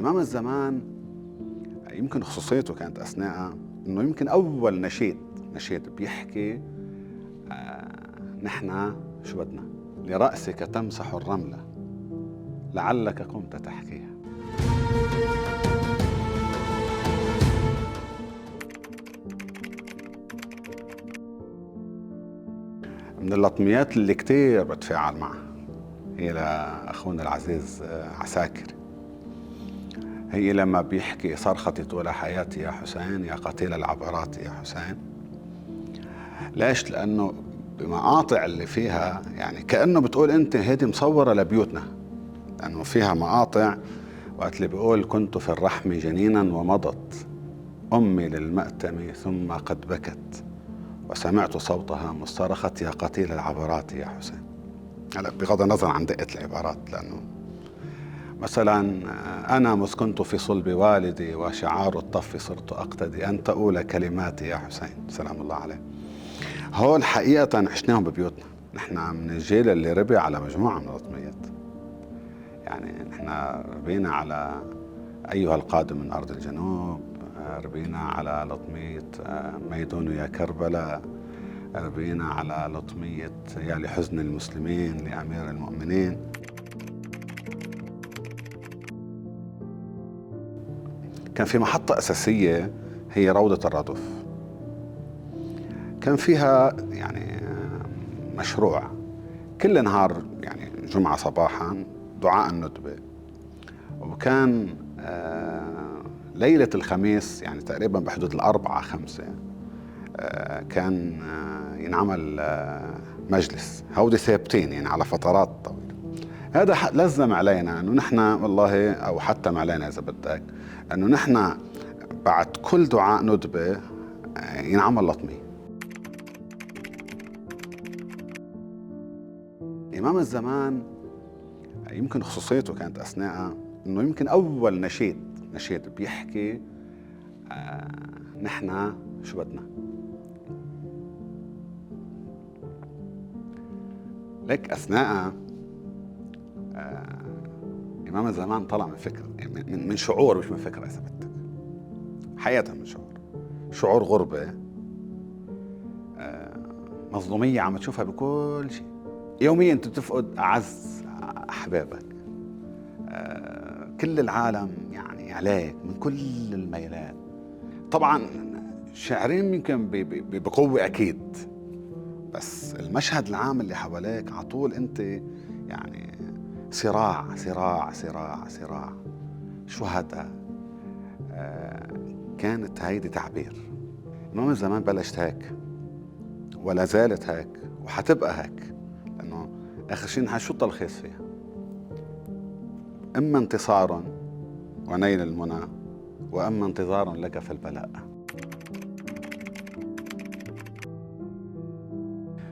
إمام الزمان يمكن خصوصيته كانت أثناء إنه يمكن أول نشيد بيحكي نحن شو بدنا لرأسك تمسح الرملة لعلك قمت تحكيها. من اللطميات اللي كتير بتفاعل معها هي لأخونا العزيز عساكر، هي لما بيحكي صرختي طول حياتي يا حسين يا قتيل العبرات يا حسين. ليش؟ لأنه بمقاطع اللي فيها يعني كأنه بتقول أنت هيدي مصورة لبيوتنا، لأنه فيها مقاطع وقت اللي بيقول كنت في الرحم جنينا ومضت أمي للمأتم ثم قد بكت وسمعت صوتها مصرخة يا قتيل العبرات يا حسين. هلا بغض النظر عن دقة العبارات، لأنه مثلا أنا مذ كنت في صلب والدي وشعار الطف صرت أقتدي أنت أولى كلماتي يا حسين سلام الله عليه. هول حقيقة عشناهم ببيوتنا، نحن من الجيل اللي ربي على مجموعة من اللطميات. يعني نحن ربينا على أيها القادم من أرض الجنوب، ربينا على لطمية ميدون يا كربلاء، ربينا على لطمية يا لحزن المسلمين لأمير المؤمنين. كان في محطة أساسية هي روضة الردف، كان فيها يعني مشروع كل نهار يعني جمعة صباحا دعاء الندبة، وكان ليلة الخميس يعني تقريبا بحدود 4-5 كان ينعمل مجلس، هودي ثابتين يعني على فترات طويلة. هذا لزم علينا انه نحن والله او حتم علينا اذا بدك انه نحن بعد كل دعاء ندبة ينعمل لطمي. إمام الزمان يمكن خصوصيته كانت أثناء إنه يمكن أول نشيد بيحكي نحن شو بدنا. لك أثناء إمام الزمان طلع من فكرة من شعور، مش من فكرة إذا بدك، حقيقة من شعور غربة، مظلومية عم تشوفها بكل شيء. يوميا انت بتفقد اعز احبابك، كل العالم يعني عليك من كل الميلات. طبعا شاعرين يمكن بقوة اكيد، بس المشهد العام اللي حواليك على طول انت يعني صراع صراع صراع صراع شهداء. كانت هيدي تعبير. إمام الزمان بلشت هيك ولا زالت هيك وحتبقى هيك، لأنه آخر شيء نحن شو التلخيص فيها؟ إما انتصار ونيل المنى وإما انتظار لك في البلاء.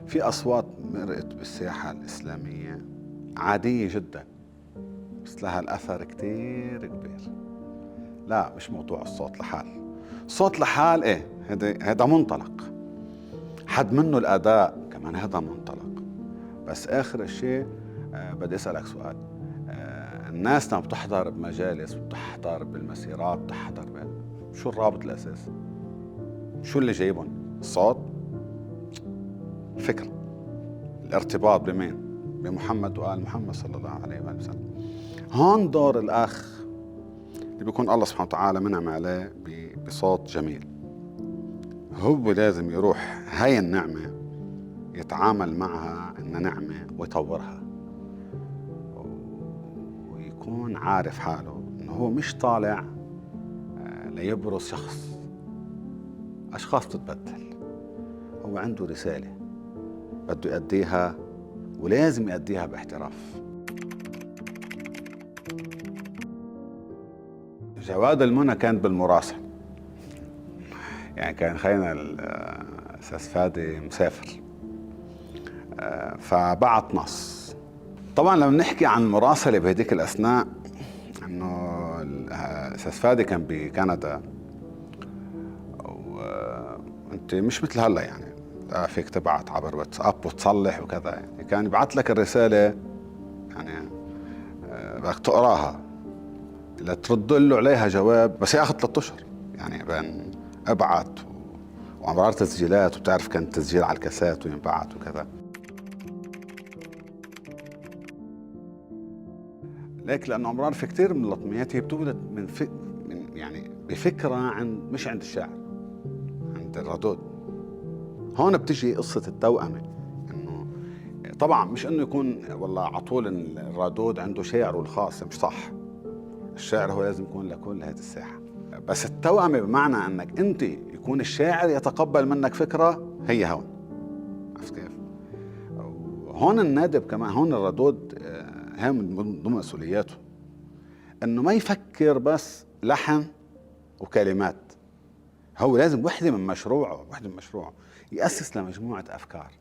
في أصوات مرقت بالساحة الإسلامية عادية جدا بس لها الأثر كتير كبير. لا مش موضوع الصوت لحال، الصوت لحال إيه هذا منطلق، حد منه الأداء كمان هذا منطلق. بس آخر الشيء بدي أسألك سؤال، الناس لما بتحضر بمجالس، بتحضر بالمسيرات، بتحضر شو الرابط الأساسي؟ شو اللي جايبهم؟ الصوت؟ الفكرة، الارتباط بمين؟ بمحمد وآل محمد صلى الله عليه وآله وسلم. هون دور الأخ اللي بيكون الله سبحانه وتعالى منعم عليه بصوت جميل، هو لازم يروح هاي النعمة يتعامل معها إنها نعمة ويطورها، ويكون عارف حاله إنه هو مش طالع ليبرز شخص، أشخاص بتتبدل، هو عنده رسالة بده يأديها ولازم يأديها باحتراف. جواد المنى كان بالمراسل، يعني كان خينا الأستاذ فادي مسافر فبعت نص. طبعا لما نحكي عن المراسلة بهديك الأثناء إنه الأستاذ فادي كان بكندا، وأنت مش مثل هلا يعني فيك تبعت عبر واتساب وتصلح وكذا، يعني كان يبعث لك الرسالة يعني بدك تقراها لترد له عليها جواب، بس ياخذ 3 اشهر يعني بين ابعت وامرار تسجيلات، وبتعرف كان التسجيل على الكاسات وينبعت وكذا. ليك لانه امرار في كثير من اللطميات هي بتولد من يعني بفكره مش عند الشاعر، عند الردود. هون بتجي قصه التوأمه، انه طبعا مش انه يكون والله على طول الردود عنده شعره الخاص، مش صح. الشعر هو لازم يكون لكل هذه الساحه، بس التوأمه بمعنى انك انت يكون الشاعر يتقبل منك فكره، هي هون. عرفت كيف؟ هون النادب كمان، هون الردود هي من ضمن مسؤولياته انه ما يفكر بس لحن وكلمات، هو لازم وحده من مشروعه يأسس لمجموعه افكار.